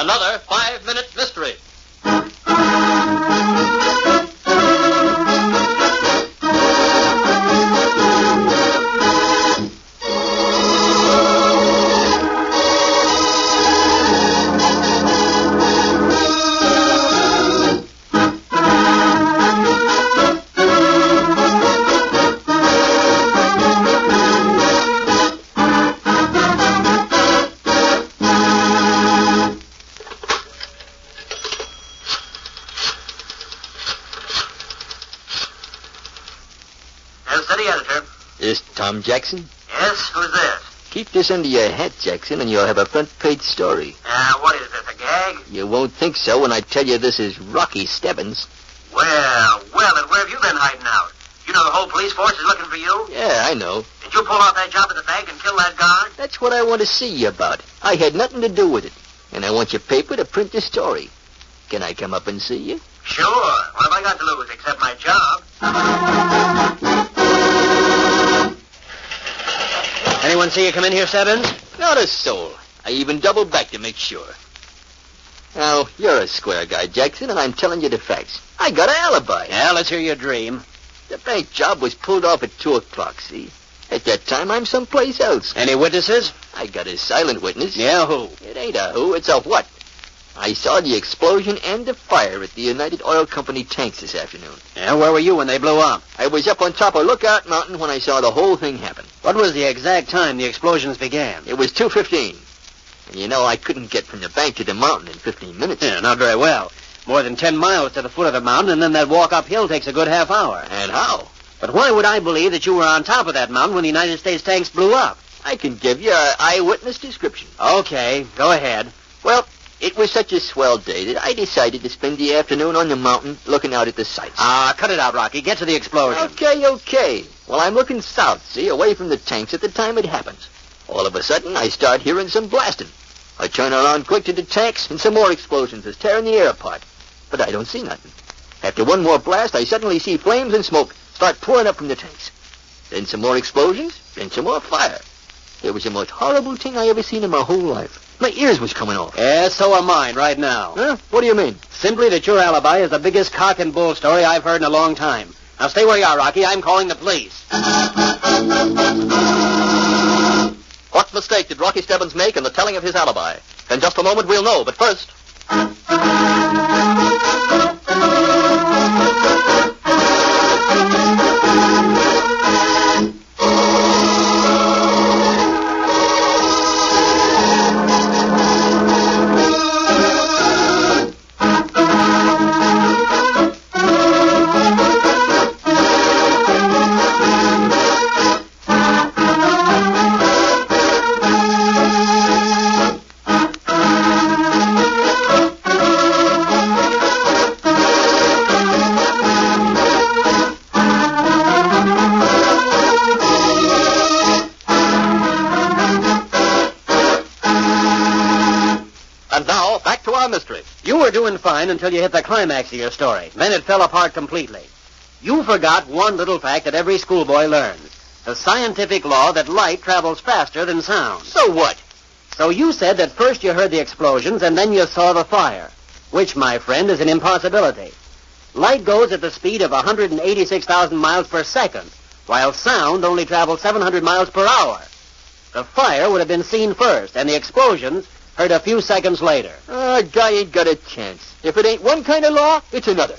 Another 5-minute mystery. City editor. This Tom Jackson? Yes, who's this? Keep this under your hat, Jackson, and you'll have a front-page story. What is this, a gag? You won't think so when I tell you this is Rocky Stebbins. Well, and where have you been hiding out? You know the whole police force is looking for you? Yeah, I know. Did you pull off that job at the bank and kill that guard? That's what I want to see you about. I had nothing to do with it, and I want your paper to print the story. Can I come up and see you? Sure. What have I got to lose except my job? Anyone see you come in here, Stebbins? Not a soul. I even doubled back to make sure. Now, you're a square guy, Jackson, and I'm telling you the facts. I got an alibi. Yeah, let's hear your dream. The bank job was pulled off at 2 o'clock, see? At that time, I'm someplace else. Any witnesses? I got a silent witness. Yeah, who? It ain't a who, it's a what. I saw the explosion and the fire at the United Oil Company tanks this afternoon. Yeah, where were you when they blew up? I was up on top of Lookout Mountain when I saw the whole thing happen. What was the exact time the explosions began? It was 2:15. And you know, I couldn't get from the bank to the mountain in 15 minutes. Yeah, not very well. More than 10 miles to the foot of the mountain, and then that walk uphill takes a good half hour. And how? But why would I believe that you were on top of that mountain when the United States tanks blew up? I can give you an eyewitness description. Okay, go ahead. Well, it was such a swell day that I decided to spend the afternoon on the mountain looking out at the sights. Cut it out, Rocky. Get to the explosion. Okay. Well, I'm looking south, see, away from the tanks at the time it happens. All of a sudden, I start hearing some blasting. I turn around quick to the tanks, and some more explosions is tearing the air apart. But I don't see nothing. After one more blast, I suddenly see flames and smoke start pouring up from the tanks. Then some more explosions, then some more fire. It was the most horrible thing I ever seen in my whole life. My ears was coming off. Yeah, so are mine right now. Huh? What do you mean? Simply that your alibi is the biggest cock and bull story I've heard in a long time. Now stay where you are, Rocky. I'm calling the police. What mistake did Rocky Stebbins make in the telling of his alibi? In just a moment we'll know, but first... mystery. You were doing fine until you hit the climax of your story. Then it fell apart completely. You forgot one little fact that every schoolboy learns. The scientific law that light travels faster than sound. So what? So you said that first you heard the explosions and then you saw the fire, which, my friend, is an impossibility. Light goes at the speed of 186,000 miles per second, while sound only travels 700 miles per hour. The fire would have been seen first, and the explosions heard a few seconds later. A guy ain't got a chance. If it ain't one kind of law, it's another.